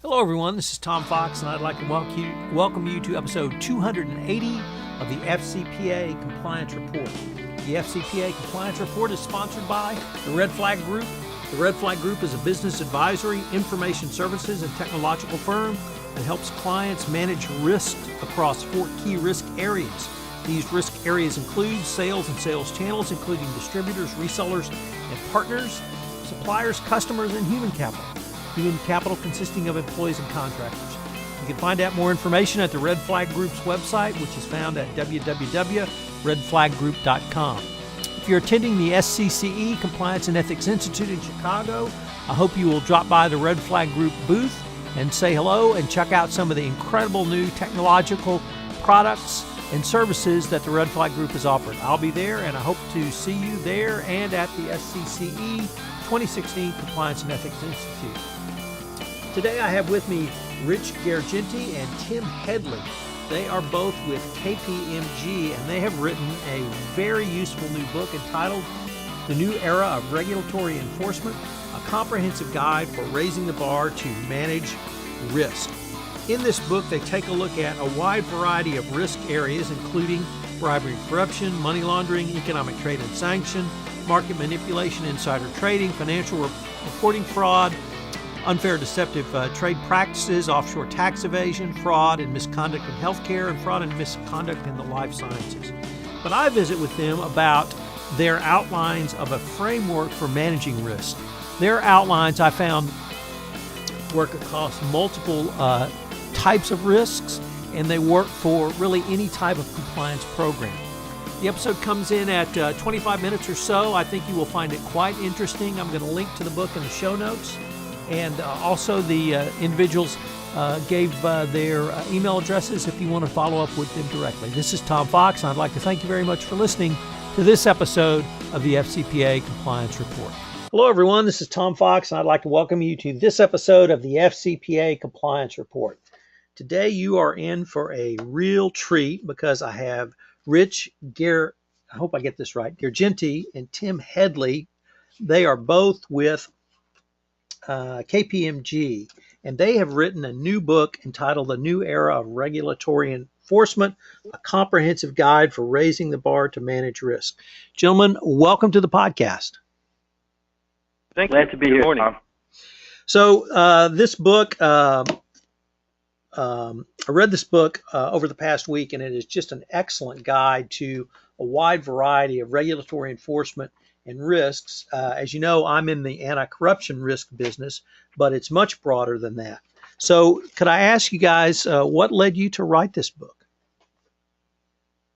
Hello everyone, this is Tom Fox and I'd like to welcome you to episode 280 of the FCPA Compliance Report. The FCPA Compliance Report is sponsored by the Red Flag Group. The Red Flag Group is a business advisory, information services, and technological firm that helps clients manage risk across 4 key risk areas. These risk areas include sales and sales channels, including distributors, resellers, and partners, suppliers, customers, and human capital. Human capital consisting of employees and contractors. You can find out more information at the Red Flag Group's website, which is found at www.redflaggroup.com. If you're attending the SCCE Compliance and Ethics Institute in Chicago, I hope you will drop by the Red Flag Group booth and say hello and check out some of the incredible new technological products and services that the Red Flag Group is offering. I'll be there and I hope to see you there and at the SCCE 2016 Compliance and Ethics Institute. Today I have with me Rich Gargenti and Tim Headley. They are both with KPMG and they have written a very useful new book entitled The New Era of Regulatory Enforcement, a comprehensive guide for raising the bar to manage risk. In this book, they take a look at a wide variety of risk areas, including bribery and corruption, money laundering, economic trade and sanction, market manipulation, insider trading, financial reporting fraud, unfair deceptive trade practices, offshore tax evasion, fraud and misconduct in healthcare, and fraud and misconduct in the life sciences. But I visit with them about their outlines of a framework for managing risk. Their outlines, I found, work across multiple types of risks, and they work for really any type of compliance program. The episode comes in at 25 minutes or so. I think you will find it quite interesting. I'm going to link to the book in the show notes. And also the individuals gave their email addresses if you want to follow up with them directly. This is Tom Fox, and I'd like to thank you very much for listening to this episode of the FCPA Compliance Report. Hello, everyone. This is Tom Fox, and I'd like to welcome you to this episode of the FCPA Compliance Report. Today, you are in for a real treat because I have Rich I hope I get this right, Gargenti and Tim Headley. They are both with KPMG, and they have written a new book entitled The New Era of Regulatory Enforcement, a comprehensive guide for raising the bar to manage risk. Gentlemen, welcome to the podcast. Thank you. Glad to be here, Tom. So this book, I read this book over the past week, and it is just an excellent guide to a wide variety of regulatory enforcement and risks. As you know, I'm in the anti-corruption risk business, but it's much broader than that. So could I ask you guys, what led you to write this book?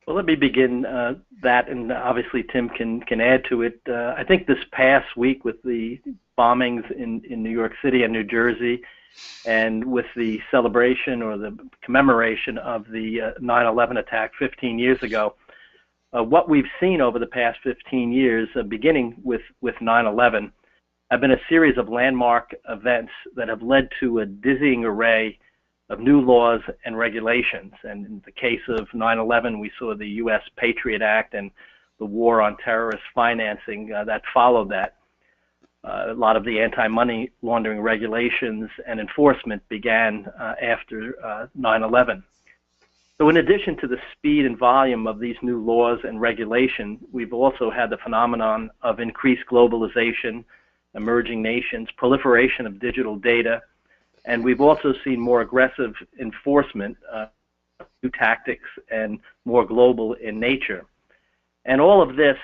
Well, let me begin that, and obviously Tim can add to it. I think this past week with the bombings in New York City and New Jersey, and with the celebration or the commemoration of the 9/11 attack 15 years ago, what we've seen over the past 15 years, beginning with 9/11, have been a series of landmark events that have led to a dizzying array of new laws and regulations. And in the case of 9/11, we saw the U.S. Patriot Act and the war on terrorist financing that followed that. A lot of the anti-money laundering regulations and enforcement began after 9/11. So in addition to the speed and volume of these new laws and regulation, we've also had the phenomenon of increased globalization, emerging nations, proliferation of digital data, and we've also seen more aggressive enforcement, new tactics, and more global in nature. And all of this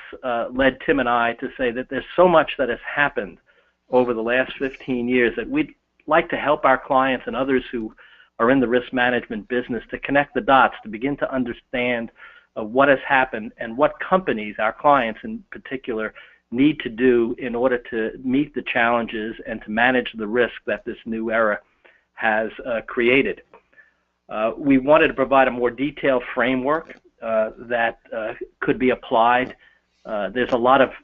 led Tim and I to say that there's so much that has happened over the last 15 years that we'd like to help our clients and others who are in the risk management business to connect the dots, to begin to understand what has happened and what companies, our clients in particular, need to do in order to meet the challenges and to manage the risk that this new era has created. We wanted to provide a more detailed framework that could be applied. There's a lot of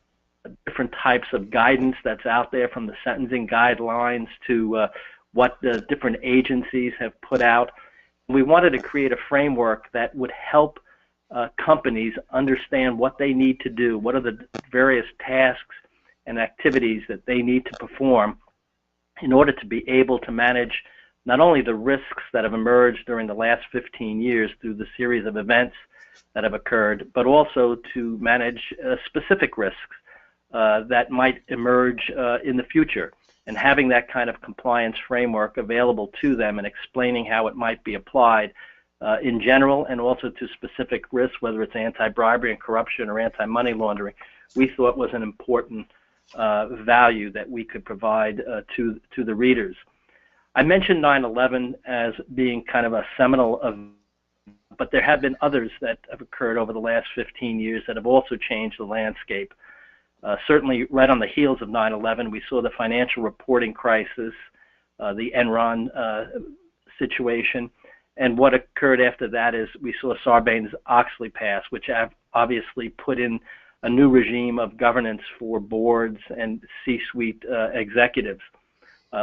different types of guidance that's out there, from the sentencing guidelines to what the different agencies have put out. We wanted to create a framework that would help companies understand what they need to do, what are the various tasks and activities that they need to perform in order to be able to manage not only the risks that have emerged during the last 15 years through the series of events that have occurred, but also to manage specific risks that might emerge in the future, and having that kind of compliance framework available to them and explaining how it might be applied in general and also to specific risks, whether it's anti-bribery and corruption or anti-money laundering, we thought was an important value that we could provide to the readers. I mentioned 9/11 as being kind of a seminal event, but there have been others that have occurred over the last 15 years that have also changed the landscape. Certainly right on the heels of 9/11, we saw the financial reporting crisis, the Enron situation, and what occurred after that is we saw Sarbanes-Oxley pass, which obviously put in a new regime of governance for boards and C-suite executives.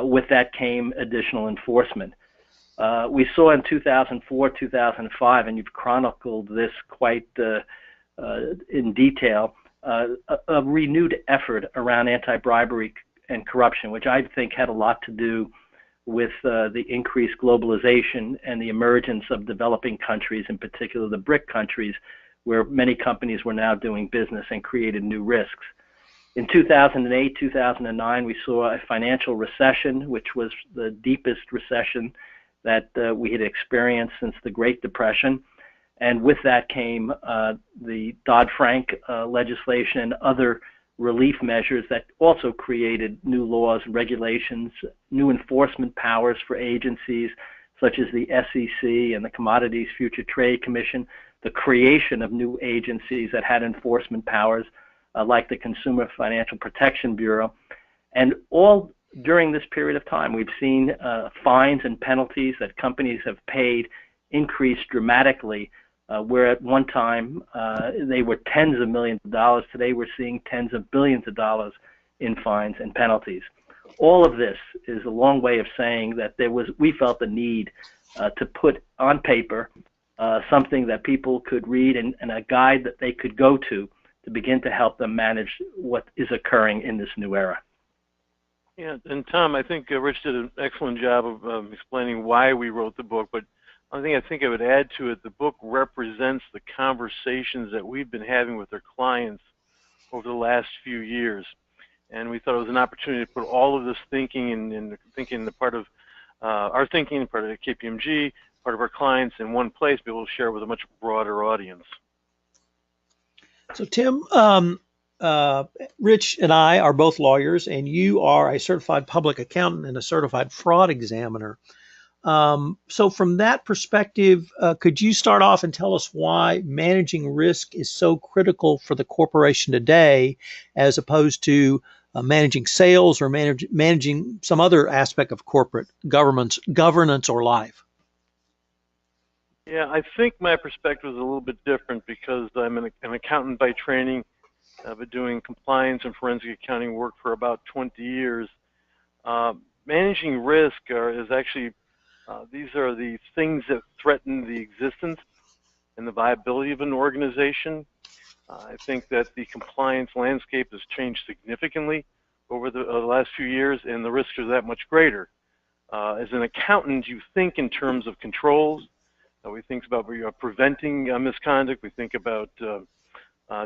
With that came additional enforcement. We saw in 2004, 2005, and you've chronicled this quite in detail, a renewed effort around anti-bribery and corruption, which I think had a lot to do with the increased globalization and the emergence of developing countries, in particular the BRIC countries, where many companies were now doing business and created new risks. In 2008, 2009, we saw a financial recession, which was the deepest recession that we had experienced since the Great Depression. And with that came the Dodd-Frank legislation and other relief measures that also created new laws and regulations, new enforcement powers for agencies such as the SEC and the Commodities Future Trade Commission, the creation of new agencies that had enforcement powers like the Consumer Financial Protection Bureau. And all during this period of time, we've seen fines and penalties that companies have paid increase dramatically, where at one time they were tens of millions of dollars. Today we're seeing tens of billions of dollars in fines and penalties. All of this is a long way of saying that we felt the need to put on paper something that people could read and a guide that they could go to begin to help them manage what is occurring in this new era. Yeah, and Tom, I think Rich did an excellent job of explaining why we wrote the book, but one thing I think I would add to it, the book represents the conversations that we've been having with our clients over the last few years. And we thought it was an opportunity to put all of this thinking and thinking the part of our thinking, part of the KPMG, part of our clients in one place, be able to share with a much broader audience. So Tim, Rich and I are both lawyers, and you are a certified public accountant and a certified fraud examiner. So from that perspective, could you start off and tell us why managing risk is so critical for the corporation today, as opposed to managing sales or managing some other aspect of corporate governance or life? Yeah, I think my perspective is a little bit different because I'm an accountant by training. I've been doing compliance and forensic accounting work for about 20 years. Managing risk is actually, these are the things that threaten the existence and the viability of an organization. I think that the compliance landscape has changed significantly over the last few years, and the risks are that much greater. As an accountant, you think in terms of controls. We think about preventing misconduct. We think about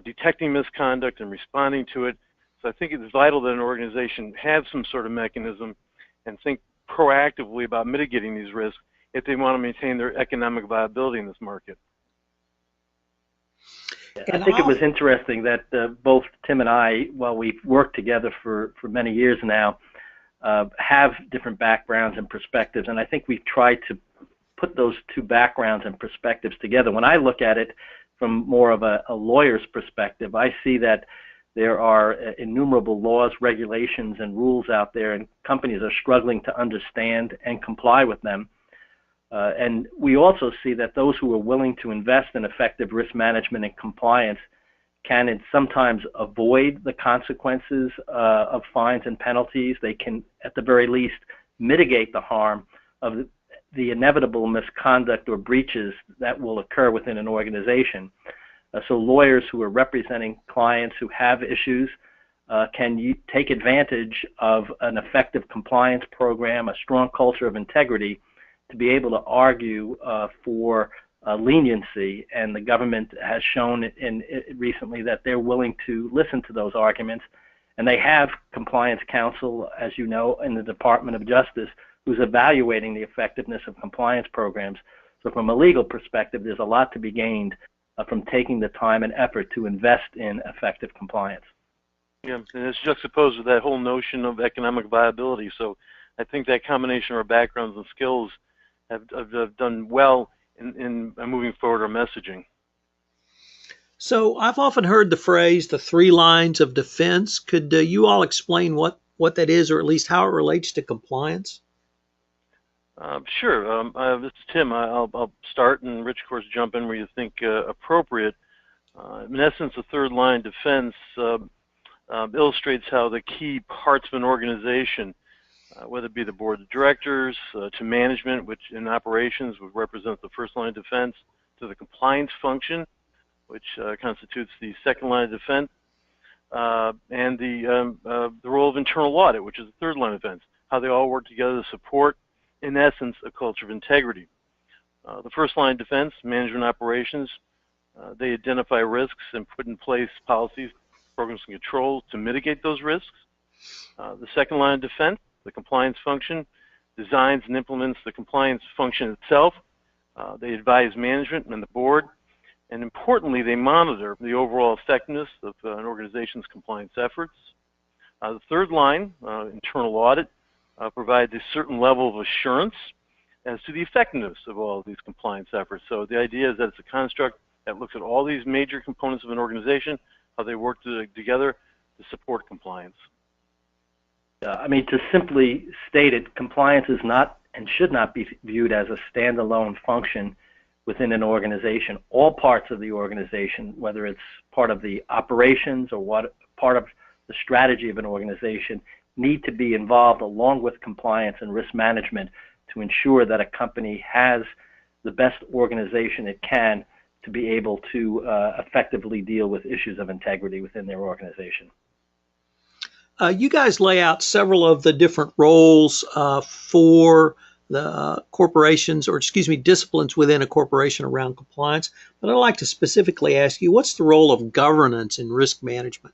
detecting misconduct and responding to it. So I think it's vital that an organization have some sort of mechanism and think proactively about mitigating these risks if they want to maintain their economic viability in this market. I think it was interesting that both Tim and I, while we've worked together for many years now, have different backgrounds and perspectives, and I think we've tried to put those two backgrounds and perspectives together. When I look at it from more of a lawyer's perspective, I see that there are innumerable laws, regulations, and rules out there, and companies are struggling to understand and comply with them. And we also see that those who are willing to invest in effective risk management and compliance can sometimes avoid the consequences of fines and penalties. They can, at the very least, mitigate the harm of the inevitable misconduct or breaches that will occur within an organization. So lawyers who are representing clients who have issues can you take advantage of an effective compliance program, a strong culture of integrity, to be able to argue for leniency. And the government has shown recently that they're willing to listen to those arguments. And they have compliance counsel, as you know, in the Department of Justice, who's evaluating the effectiveness of compliance programs. So from a legal perspective, there's a lot to be gained from taking the time and effort to invest in effective compliance. Yeah, and it's juxtaposed with that whole notion of economic viability. So I think that combination of our backgrounds and skills have done well in moving forward our messaging. So I've often heard the phrase, the 3 lines of defense. Could you all explain what that is, or at least how it relates to compliance? Sure. This is Tim. I'll start, and Rich, of course, jump in where you think appropriate. In essence, the 3rd line defense illustrates how the key parts of an organization, whether it be the board of directors, to management, which in operations would represent the 1st line of defense, to the compliance function, which constitutes the 2nd line of defense, and the role of internal audit, which is the 3rd line of defense, how they all work together to support, in essence, a culture of integrity. The 1st line of defense, management operations, they identify risks and put in place policies, programs, and controls to mitigate those risks. The 2nd line of defense, the compliance function, designs and implements the compliance function itself. They advise management and the board. And importantly, they monitor the overall effectiveness of an organization's compliance efforts. The 3rd line, internal audit, provides a certain level of assurance as to the effectiveness of all of these compliance efforts. So the idea is that it's a construct that looks at all these major components of an organization, how they work together to support compliance. I mean, to simply state it, compliance is not and should not be viewed as a standalone function within an organization. All parts of the organization, whether it's part of the operations or part of the strategy of an organization, need to be involved along with compliance and risk management to ensure that a company has the best organization it can to be able to effectively deal with issues of integrity within their organization. You guys lay out several of the different roles for the corporations, or disciplines within a corporation around compliance. But I'd like to specifically ask you, what's the role of governance in risk management?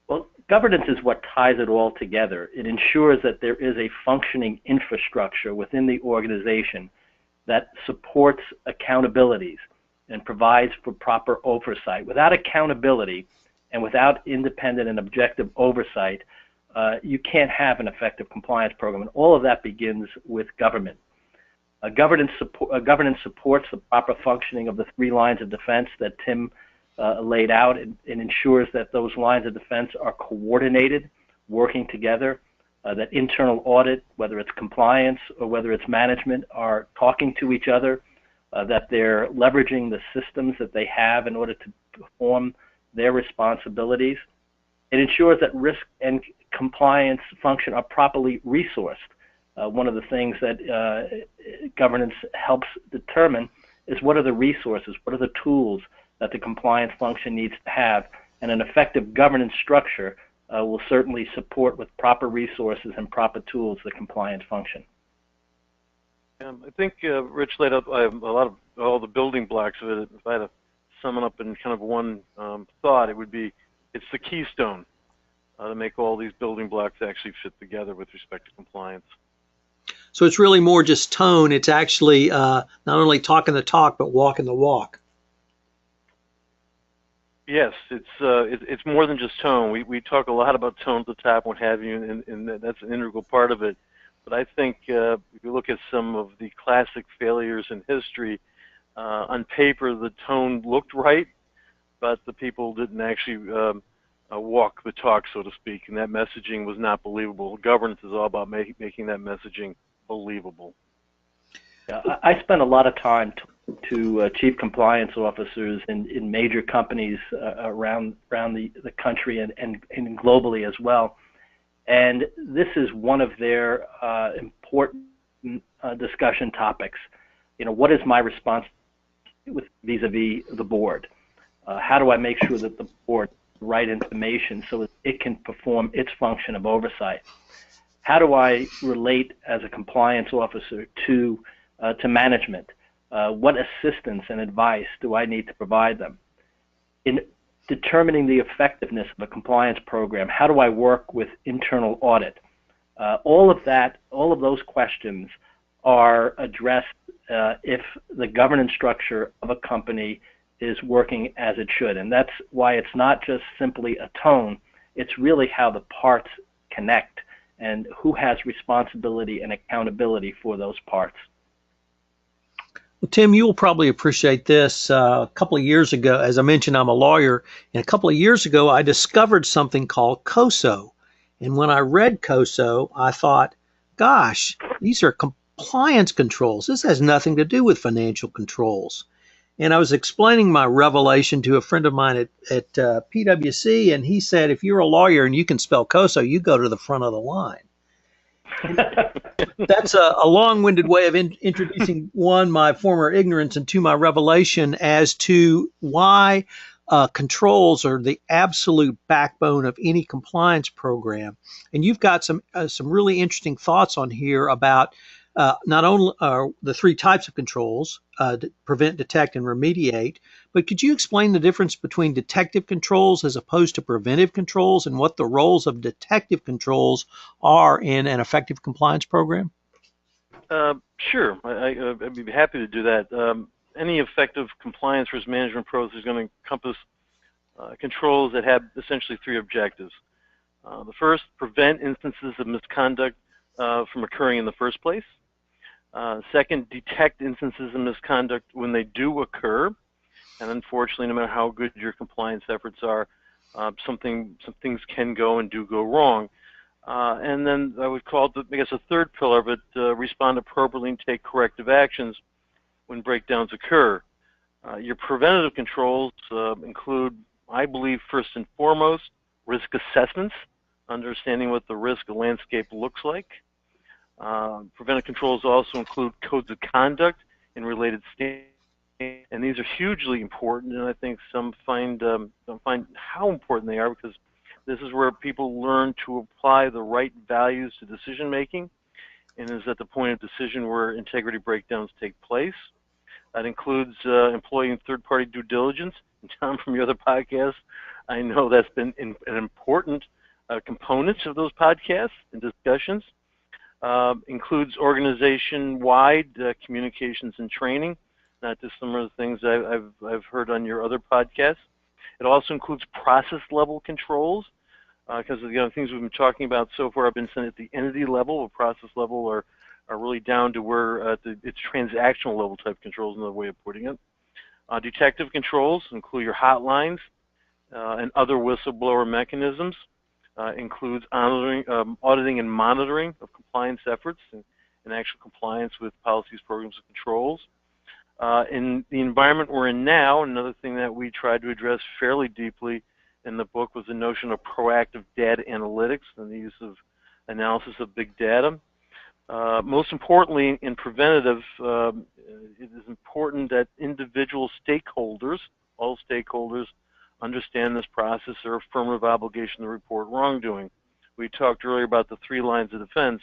Well, governance is what ties it all together. It ensures that there is a functioning infrastructure within the organization that supports accountabilities and provides for proper oversight. Without accountability and without independent and objective oversight, you can't have an effective compliance program. And all of that begins with government. Governance supports the proper functioning of the 3 lines of defense that Tim laid out, and ensures that those lines of defense are coordinated, working together, that internal audit, whether it's compliance or whether it's management, are talking to each other, that they're leveraging the systems that they have in order to perform their responsibilities. It ensures that risk and compliance function are properly resourced. One of the things that governance helps determine is what are the resources, what are the tools that the compliance function needs to have, and an effective governance structure will certainly support with proper resources and proper tools the compliance function. I think Rich laid out a lot of all the building blocks of it. If I had to sum it up in kind of one thought, it would be it's the keystone to make all these building blocks actually fit together with respect to compliance. So it's really more just tone. It's actually not only talking the talk, but walking the walk. Yes, it's more than just tone. We talk a lot about tone at the top, what have you, and that's an integral part of it. But I think if you look at some of the classic failures in history, on paper the tone looked right, but the people didn't actually walk the talk, so to speak, and that messaging was not believable. Governance is all about making that messaging believable. Yeah, I spent a lot of time to chief compliance officers in major companies around the country and globally as well. And this is one of their important discussion topics. You know, what is my response vis-a-vis the board? How do I make sure that the board the right information so it can perform its function of oversight. How do I relate as a compliance officer to management? What assistance and advice do I need to provide them? In determining the effectiveness of a compliance program, how do I work with internal audit? All of those questions are addressed if the governance structure of a company is working as it should. And that's why it's not just simply a tone, it's really how the parts connect and who has responsibility and accountability for those parts. Well, Tim, you will probably appreciate this. A couple of years ago, as I mentioned, I'm a lawyer, and a couple of years ago, I discovered something called COSO. And when I read COSO, I thought, gosh, these are compliance controls. This has nothing to do with financial controls. And I was explaining my revelation to a friend of mine at PwC, and he said, if you're a lawyer and you can spell COSO, you go to the front of the line. That's a long-winded way of introducing, one, my former ignorance, and two, my revelation as to why controls are the absolute backbone of any compliance program. And you've got some really interesting thoughts on here about not only the three types of controls, prevent, detect, and remediate, but could you explain the difference between detective controls as opposed to preventive controls and what the roles of detective controls are in an effective compliance program? Sure, I'd be happy to do that. Any effective compliance risk management process is going to encompass controls that have essentially three objectives. The first, prevent instances of misconduct from occurring in the first place. Second, detect instances of misconduct when they do occur. And unfortunately, no matter how good your compliance efforts are, some things can go and do go wrong. And then I would call it, I guess, a third pillar of it, respond appropriately and take corrective actions when breakdowns occur. Your preventative controls include, I believe, first and foremost, risk assessments, understanding what the risk landscape looks like. Preventive controls also include codes of conduct and related standards, and these are hugely important, and I think some don't find how important they are, because this is where people learn to apply the right values to decision making, and is at the point of decision where integrity breakdowns take place. That includes employing third-party due diligence. And Tom, from your other podcasts, I know that's been an important component of those podcasts and discussions. Includes organization-wide communications and training, not just some of the things I've heard on your other podcasts. It also includes process-level controls, because the things we've been talking about so far have been sent at the entity level, or process level, are really down to where it's transactional level type controls, another way of putting it. Detective controls include your hotlines and other whistleblower mechanisms. Includes auditing and monitoring of compliance efforts and actual compliance with policies, programs, and controls. In the environment we're in now, another thing that we tried to address fairly deeply in the book was the notion of proactive data analytics and the use of analysis of big data. Most importantly, in preventative, it is important that individual stakeholders, all stakeholders, understand this process, or affirmative obligation to report wrongdoing. We talked earlier about the three lines of defense,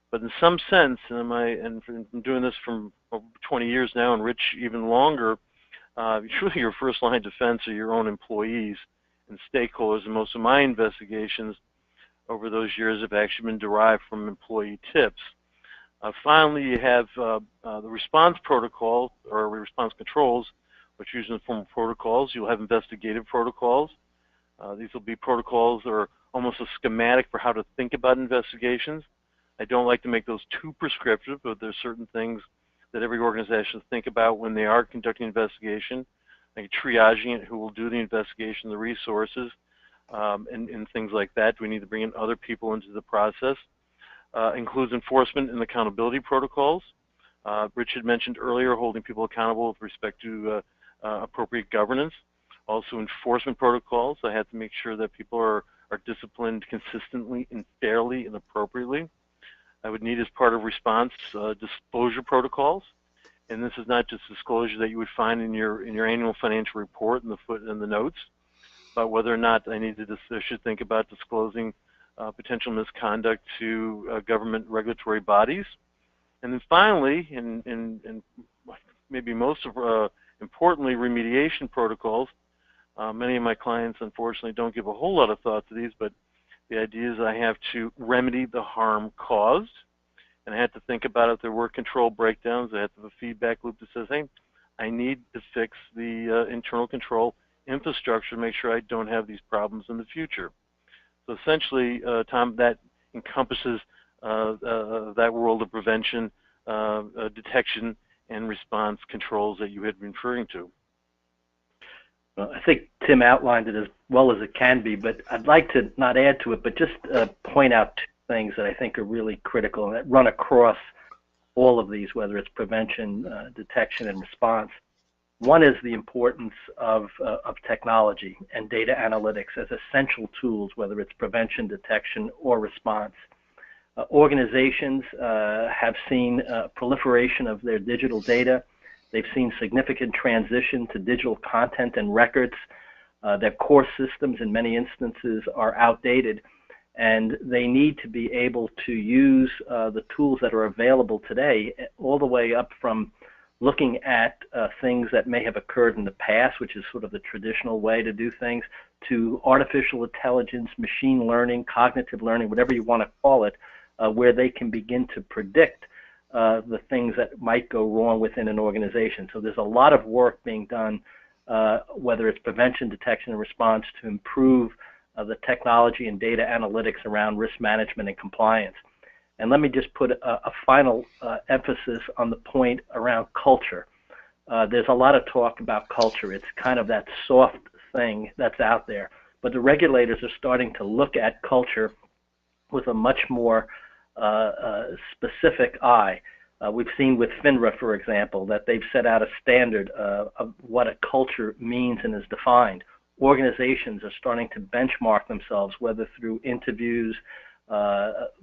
but in some sense, and I'm doing this for over 20 years now, and Rich even longer, truly your first line of defense are your own employees and stakeholders, and most of my investigations over those years have actually been derived from employee tips. Finally, you have the response protocol, or response controls, which are used in the form of protocols. You'll have investigative protocols. These will be protocols that are almost a schematic for how to think about investigations. I don't like to make those too prescriptive, but there's certain things that every organization should think about when they are conducting an investigation, like triaging it, who will do the investigation, the resources, and things like that. Do we need to bring in other people into the process? Includes enforcement and accountability protocols. Rich had mentioned earlier holding people accountable with respect to appropriate governance. Also enforcement protocols. I have to make sure that people are disciplined consistently and fairly and appropriately. I would need, as part of response, disclosure protocols. And this is not just disclosure that you would find in your annual financial report and the notes, about whether or not I should think about disclosing potential misconduct to government regulatory bodies. And then finally, and maybe most importantly, remediation protocols. Many of my clients, unfortunately, don't give a whole lot of thought to these, but the idea is I have to remedy the harm caused, and I have to think about if there were control breakdowns. I have to have a feedback loop that says, hey, I need to fix the internal control infrastructure to make sure I don't have these problems in the future. So essentially, Tom, that encompasses that world of prevention, detection, and response controls that you had been referring to. Well, I think Tim outlined it as well as it can be, but I'd like to not add to it, but just point out two things that I think are really critical and that run across all of these, whether it's prevention, detection, and response. One is the importance of technology and data analytics as essential tools, whether it's prevention, detection, or response. Organizations have seen proliferation of their digital data. They've seen significant transition to digital content and records. Their core systems in many instances are outdated, and they need to be able to use the tools that are available today, all the way up from looking at things that may have occurred in the past, which is sort of the traditional way to do things, to artificial intelligence, machine learning, cognitive learning, whatever you want to call it, where they can begin to predict the things that might go wrong within an organization. So there's a lot of work being done, whether it's prevention, detection, and response, to improve the technology and data analytics around risk management and compliance. And let me just put a final emphasis on the point around culture. There's a lot of talk about culture. It's kind of that soft thing that's out there. But the regulators are starting to look at culture with a much more specific eye. We've seen with FINRA, for example, that they've set out a standard of what a culture means and is defined. Organizations are starting to benchmark themselves, whether through interviews,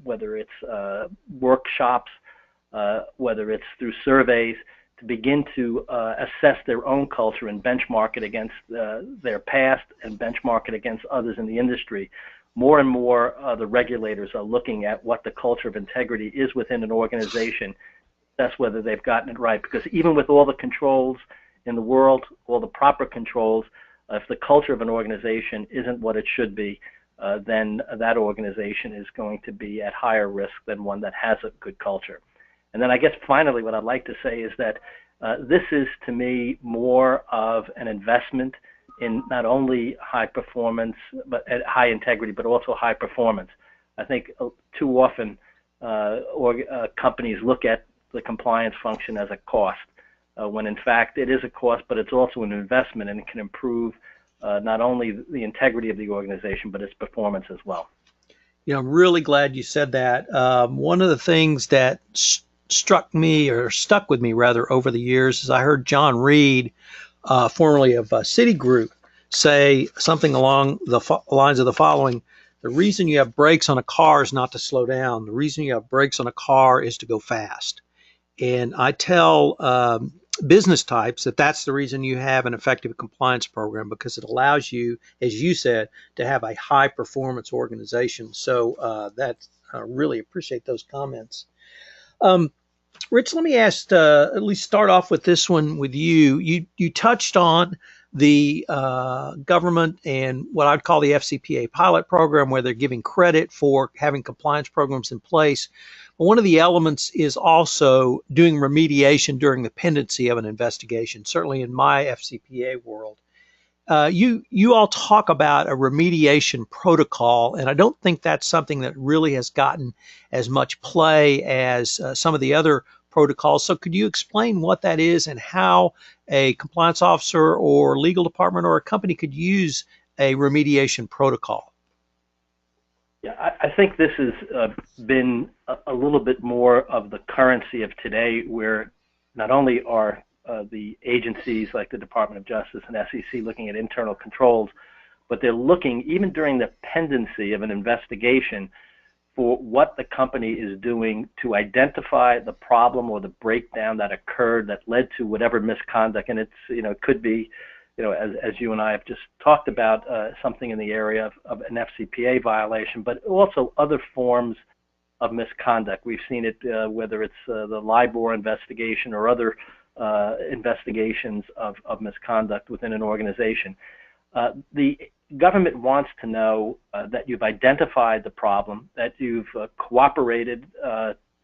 whether it's workshops, whether it's through surveys, to begin to assess their own culture and benchmark it against their past and benchmark it against others in the industry. More and more, the regulators are looking at what the culture of integrity is within an organization. That's whether they've gotten it right. Because even with all the controls in the world, all the proper controls, if the culture of an organization isn't what it should be, then that organization is going to be at higher risk than one that has a good culture. And then I guess finally what I'd like to say is that this is, to me, more of an investment in not only high performance, but high integrity, but also high performance. I think too often companies look at the compliance function as a cost, when in fact it is a cost, but it's also an investment, and it can improve not only the integrity of the organization, but its performance as well. You know, I'm really glad you said that. One of the things that struck me, or stuck with me rather, over the years is I heard John Reed, formerly of Citigroup, say something along the lines of the following: the reason you have brakes on a car is not to slow down. The reason you have brakes on a car is to go fast. And I tell business types that that's the reason you have an effective compliance program, because it allows you, as you said, to have a high performance organization. So I really appreciate those comments. Rich, let me ask, at least start off with this one with you. You touched on the government and what I'd call the FCPA pilot program, where they're giving credit for having compliance programs in place. But one of the elements is also doing remediation during the pendency of an investigation, certainly in my FCPA world. You all talk about a remediation protocol, and I don't think that's something that really has gotten as much play as some of the other protocols. So could you explain what that is and how a compliance officer or legal department or a company could use a remediation protocol? Yeah, I think this has been a little bit more of the currency of today, where not only are the agencies like the Department of Justice and SEC looking at internal controls, but they're looking, even during the pendency of an investigation, for what the company is doing to identify the problem or the breakdown that occurred that led to whatever misconduct. And it's, it could be as you and I have just talked about, something in the area of an FCPA violation, but also other forms of misconduct. We've seen it whether it's the LIBOR investigation or other investigations of misconduct within an organization. The government wants to know that you've identified the problem, that you've cooperated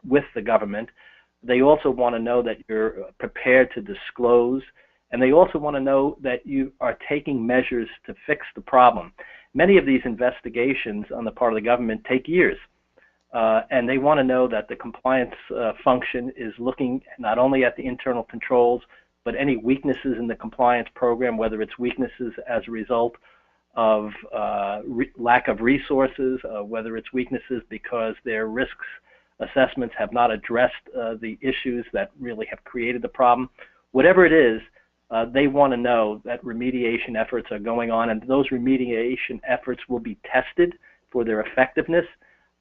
with the government. They also want to know that you're prepared to disclose, and they also want to know that you are taking measures to fix the problem. Many of these investigations on the part of the government take years, and they want to know that the compliance function is looking not only at the internal controls, but any weaknesses in the compliance program, whether it's weaknesses as a result of lack of resources, whether it's weaknesses because their risks assessments have not addressed the issues that really have created the problem. Whatever it is, they want to know that remediation efforts are going on, and those remediation efforts will be tested for their effectiveness,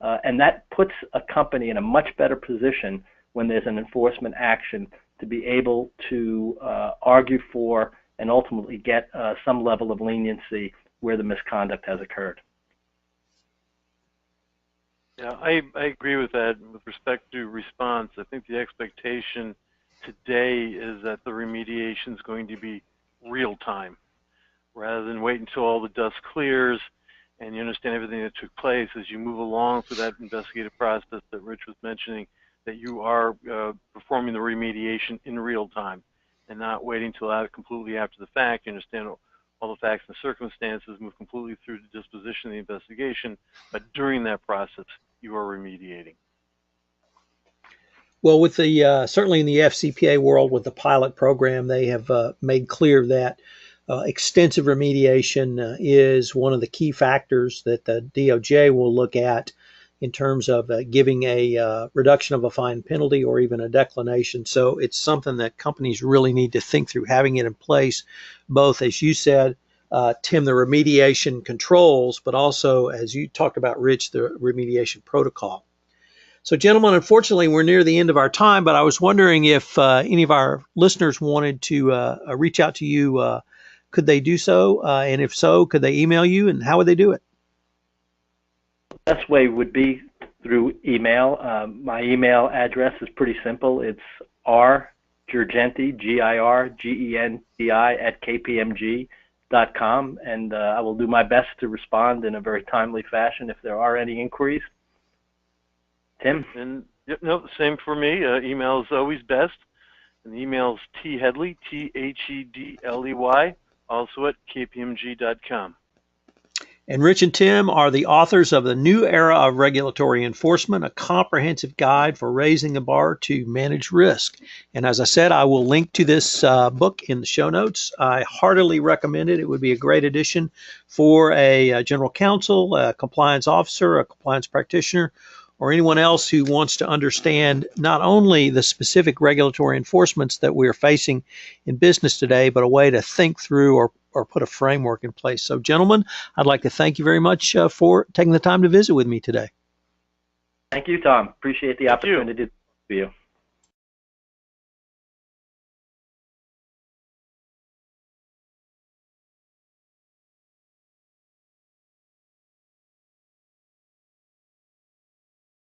and that puts a company in a much better position when there's an enforcement action to be able to argue for and ultimately get some level of leniency where the misconduct has occurred. Yeah, I agree with that. With respect to response, I think the expectation today is that the remediation is going to be real time, rather than wait until all the dust clears and you understand everything that took place as you move along through that investigative process that Rich was mentioning, that you are performing the remediation in real time and not waiting until completely after the fact. You understand all the facts and circumstances, move completely through the disposition of the investigation, but during that process, you are remediating. Well, with the certainly in the FCPA world, with the pilot program, they have made clear that extensive remediation is one of the key factors that the DOJ will look at in terms of giving a reduction of a fine penalty or even a declination. So it's something that companies really need to think through, having it in place, both, as you said, Tim, the remediation controls, but also, as you talked about, Rich, the remediation protocol. So, gentlemen, unfortunately, we're near the end of our time, but I was wondering if any of our listeners wanted to reach out to you, could they do so? And if so, could they email you, and how would they do it? The best way would be through email. My email address is pretty simple. It's rgirgenti, Girgenti, at kpmg.com, and I will do my best to respond in a very timely fashion if there are any inquiries. Tim? And no, same for me. Email is always best. And the email is thedley, Thedley, also at kpmg.com. And Rich and Tim are the authors of The New Era of Regulatory Enforcement, a comprehensive guide for raising the bar to manage risk. And as I said, I will link to this book in the show notes. I heartily recommend it. It would be a great addition for a general counsel, a compliance officer, a compliance practitioner, or anyone else who wants to understand not only the specific regulatory enforcements that we are facing in business today, but a way to think through or put a framework in place. So, gentlemen, I'd like to thank you very much for taking the time to visit with me today. Thank you, Tom. Appreciate the opportunity to talk to you.